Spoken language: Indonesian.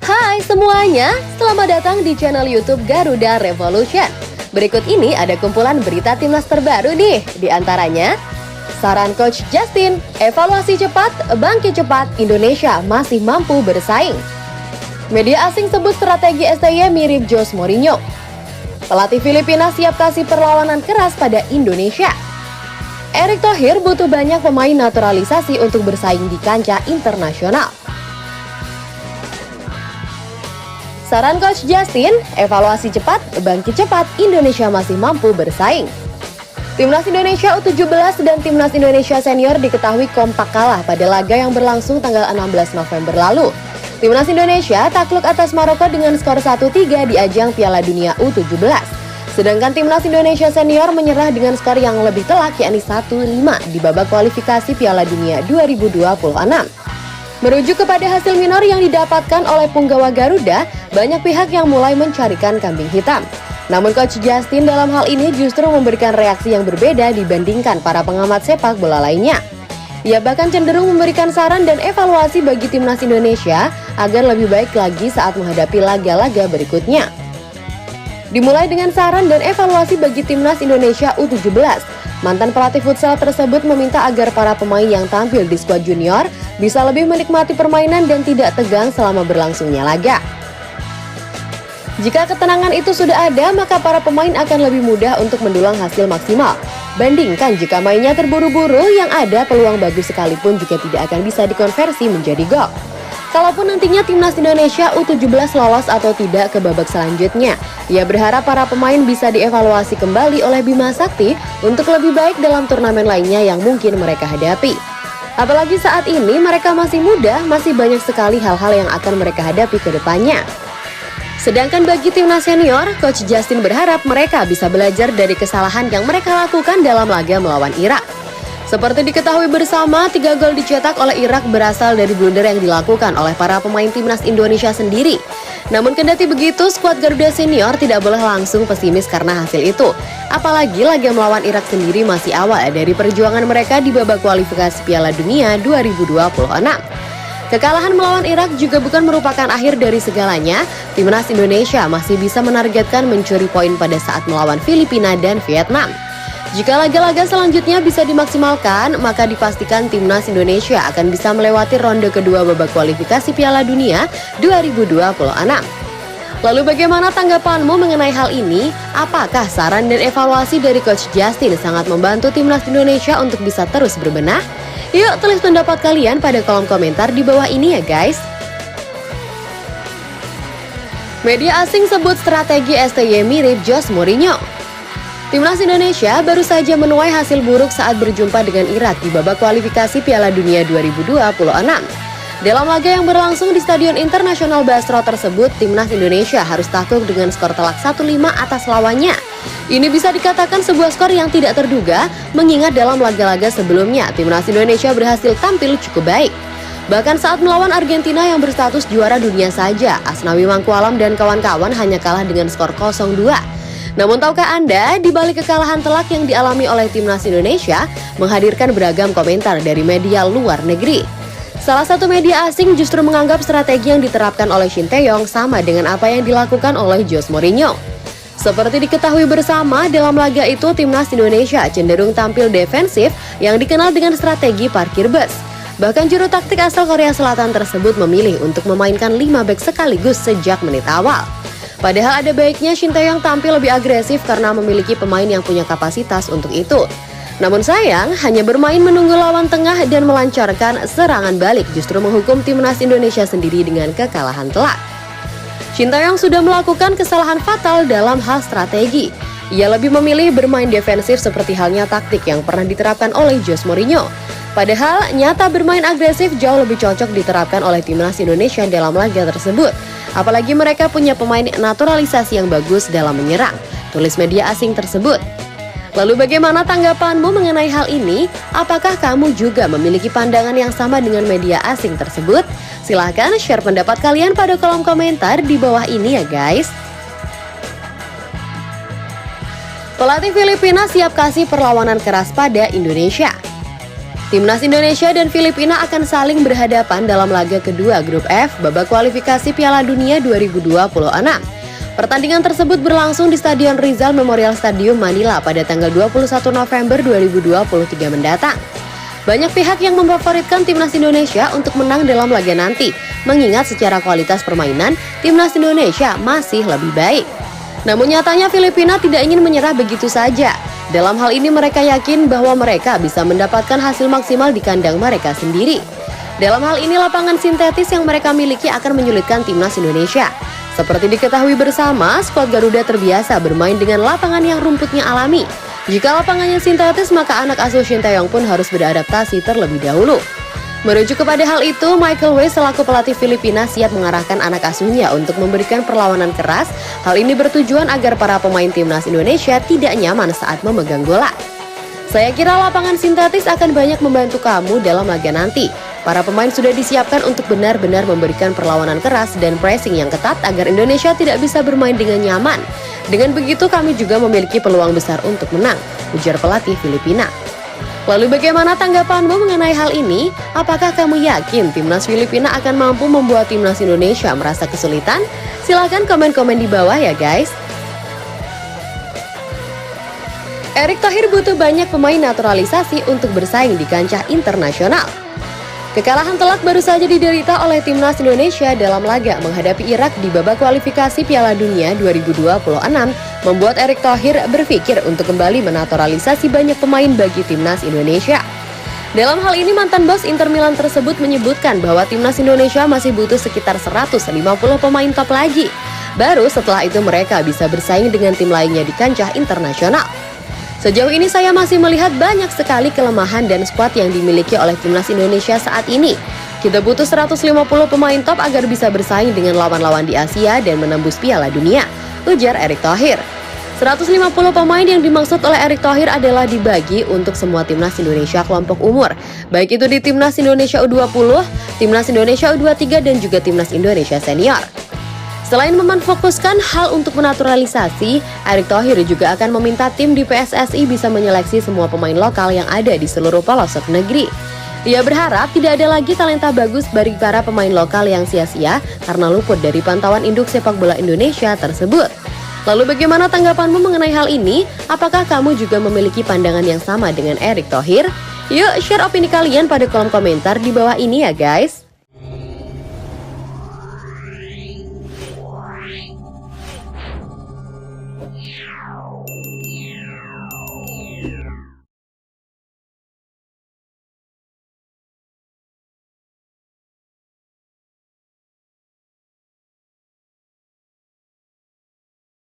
Hai semuanya, selamat datang di channel YouTube Garuda Revolution. Berikut ini ada kumpulan berita timnas terbaru nih. Di antaranya, saran Coach Justin, evaluasi cepat, bangkit cepat, Indonesia masih mampu bersaing. Media asing sebut strategi STY mirip Jose Mourinho. Pelatih Filipina siap kasih perlawanan keras pada Indonesia. Erick Thohir butuh banyak pemain naturalisasi untuk bersaing di kancah internasional. Saran Coach Justin, evaluasi cepat, bangkit cepat, Indonesia masih mampu bersaing. Timnas Indonesia U17 dan Timnas Indonesia Senior diketahui kompak kalah pada laga yang berlangsung tanggal 16 November lalu. Timnas Indonesia takluk atas Maroko dengan skor 1-3 di ajang Piala Dunia U17. Sedangkan Timnas Indonesia Senior menyerah dengan skor yang lebih telak yakni 1-5 di babak kualifikasi Piala Dunia 2026. Merujuk kepada hasil minor yang didapatkan oleh punggawa Garuda, banyak pihak yang mulai mencarikan kambing hitam. Namun Coach Justin dalam hal ini justru memberikan reaksi yang berbeda dibandingkan para pengamat sepak bola lainnya. Ia bahkan cenderung memberikan saran dan evaluasi bagi Timnas Indonesia agar lebih baik lagi saat menghadapi laga-laga berikutnya. Dimulai dengan saran dan evaluasi bagi Timnas Indonesia U17. Mantan pelatih futsal tersebut meminta agar para pemain yang tampil di skuad junior bisa lebih menikmati permainan dan tidak tegang selama berlangsungnya laga. Jika ketenangan itu sudah ada, maka para pemain akan lebih mudah untuk mendulang hasil maksimal. Bandingkan jika mainnya terburu-buru, yang ada peluang bagus sekalipun juga tidak akan bisa dikonversi menjadi gol. Kalaupun nantinya Timnas Indonesia U17 lolos atau tidak ke babak selanjutnya, ia berharap para pemain bisa dievaluasi kembali oleh Bima Sakti untuk lebih baik dalam turnamen lainnya yang mungkin mereka hadapi. Apalagi saat ini mereka masih muda, masih banyak sekali hal-hal yang akan mereka hadapi ke depannya. Sedangkan bagi Timnas Senior, Coach Justin berharap mereka bisa belajar dari kesalahan yang mereka lakukan dalam laga melawan Irak. Seperti diketahui bersama, 3 gol dicetak oleh Irak berasal dari blunder yang dilakukan oleh para pemain Timnas Indonesia sendiri. Namun kendati begitu, skuad Garuda Senior tidak boleh langsung pesimis karena hasil itu. Apalagi laga melawan Irak sendiri masih awal dari perjuangan mereka di babak kualifikasi Piala Dunia 2026. Kekalahan melawan Irak juga bukan merupakan akhir dari segalanya. Timnas Indonesia masih bisa menargetkan mencuri poin pada saat melawan Filipina dan Vietnam. Jika laga-laga selanjutnya bisa dimaksimalkan, maka dipastikan Timnas Indonesia akan bisa melewati ronde kedua babak kualifikasi Piala Dunia 2026. Lalu bagaimana tanggapanmu mengenai hal ini? Apakah saran dan evaluasi dari Coach Justin sangat membantu Timnas Indonesia untuk bisa terus berbenah? Yuk tulis pendapat kalian pada kolom komentar di bawah ini ya guys. Media asing sebut strategi STY mirip Jose Mourinho. Timnas Indonesia baru saja menuai hasil buruk saat berjumpa dengan Irak di babak kualifikasi Piala Dunia 2026. Dalam laga yang berlangsung di Stadion Internasional Basro tersebut, Timnas Indonesia harus takluk dengan skor telak 1-5 atas lawannya. Ini bisa dikatakan sebuah skor yang tidak terduga, mengingat dalam laga-laga sebelumnya, Timnas Indonesia berhasil tampil cukup baik. Bahkan saat melawan Argentina yang berstatus juara dunia saja, Asnawi Mangkualam dan kawan-kawan hanya kalah dengan skor 0-2. Namun tahukah Anda, di balik kekalahan telak yang dialami oleh Timnas Indonesia, menghadirkan beragam komentar dari media luar negeri. Salah satu media asing justru menganggap strategi yang diterapkan oleh Shin Tae-yong sama dengan apa yang dilakukan oleh Jose Mourinho. Seperti diketahui bersama, dalam laga itu Timnas Indonesia cenderung tampil defensif yang dikenal dengan strategi parkir bus. Bahkan juru taktik asal Korea Selatan tersebut memilih untuk memainkan 5 bek sekaligus sejak menit awal. Padahal ada baiknya Shin Tae-yong tampil lebih agresif karena memiliki pemain yang punya kapasitas untuk itu. Namun sayang, hanya bermain menunggu lawan tengah dan melancarkan serangan balik justru menghukum Timnas Indonesia sendiri dengan kekalahan telak. Shin Tae-yong sudah melakukan kesalahan fatal dalam hal strategi. Ia lebih memilih bermain defensif seperti halnya taktik yang pernah diterapkan oleh Jose Mourinho. Padahal nyata bermain agresif jauh lebih cocok diterapkan oleh Timnas Indonesia dalam laga tersebut. Apalagi mereka punya pemain naturalisasi yang bagus dalam menyerang, tulis media asing tersebut. Lalu bagaimana tanggapanmu mengenai hal ini? Apakah kamu juga memiliki pandangan yang sama dengan media asing tersebut? Silahkan share pendapat kalian pada kolom komentar di bawah ini ya guys. Pelatih Filipina siap kasih perlawanan keras pada Indonesia. Timnas Indonesia dan Filipina akan saling berhadapan dalam laga kedua Grup F babak kualifikasi Piala Dunia 2026. Pertandingan tersebut berlangsung di Stadion Rizal Memorial Stadium Manila pada tanggal 21 November 2023 mendatang. Banyak pihak yang memfavoritkan Timnas Indonesia untuk menang dalam laga nanti, mengingat secara kualitas permainan, Timnas Indonesia masih lebih baik. Namun nyatanya Filipina tidak ingin menyerah begitu saja. Dalam hal ini mereka yakin bahwa mereka bisa mendapatkan hasil maksimal di kandang mereka sendiri. Dalam hal ini lapangan sintetis yang mereka miliki akan menyulitkan Timnas Indonesia. Seperti diketahui bersama, skuad Garuda terbiasa bermain dengan lapangan yang rumputnya alami. Jika lapangannya sintetis, maka anak asuh Shin Tae-yong pun harus beradaptasi terlebih dahulu. Merujuk kepada hal itu, Michael Way selaku pelatih Filipina siap mengarahkan anak asuhnya untuk memberikan perlawanan keras. Hal ini bertujuan agar para pemain Timnas Indonesia tidak nyaman saat memegang bola. Saya kira lapangan sintetis akan banyak membantu kamu dalam laga nanti. Para pemain sudah disiapkan untuk benar-benar memberikan perlawanan keras dan pressing yang ketat agar Indonesia tidak bisa bermain dengan nyaman. Dengan begitu kami juga memiliki peluang besar untuk menang, ujar pelatih Filipina. Lalu bagaimana tanggapanmu mengenai hal ini? Apakah kamu yakin Timnas Filipina akan mampu membuat Timnas Indonesia merasa kesulitan? Silahkan komen-komen di bawah ya guys. Erick Thohir butuh banyak pemain naturalisasi untuk bersaing di kancah internasional. Kekalahan telak baru saja diderita oleh Timnas Indonesia dalam laga menghadapi Irak di babak kualifikasi Piala Dunia 2026 membuat Erick Thohir berpikir untuk kembali menaturalisasi banyak pemain bagi Timnas Indonesia. Dalam hal ini mantan bos Inter Milan tersebut menyebutkan bahwa Timnas Indonesia masih butuh sekitar 150 pemain top lagi. Baru setelah itu mereka bisa bersaing dengan tim lainnya di kancah internasional. Sejauh ini saya masih melihat banyak sekali kelemahan dan skuad yang dimiliki oleh Timnas Indonesia saat ini. Kita butuh 150 pemain top agar bisa bersaing dengan lawan-lawan di Asia dan menembus Piala Dunia, ujar Erick Thohir. 150 pemain yang dimaksud oleh Erick Thohir adalah dibagi untuk semua Timnas Indonesia kelompok umur, baik itu di Timnas Indonesia U20, Timnas Indonesia U23 dan juga Timnas Indonesia Senior. Selain memfokuskan hal untuk menaturalisasi, Erick Thohir juga akan meminta tim di PSSI bisa menyeleksi semua pemain lokal yang ada di seluruh pelosok negeri. Dia berharap tidak ada lagi talenta bagus bagi para pemain lokal yang sia-sia karena luput dari pantauan induk sepak bola Indonesia tersebut. Lalu bagaimana tanggapanmu mengenai hal ini? Apakah kamu juga memiliki pandangan yang sama dengan Erick Thohir? Yuk share opini kalian pada kolom komentar di bawah ini ya guys.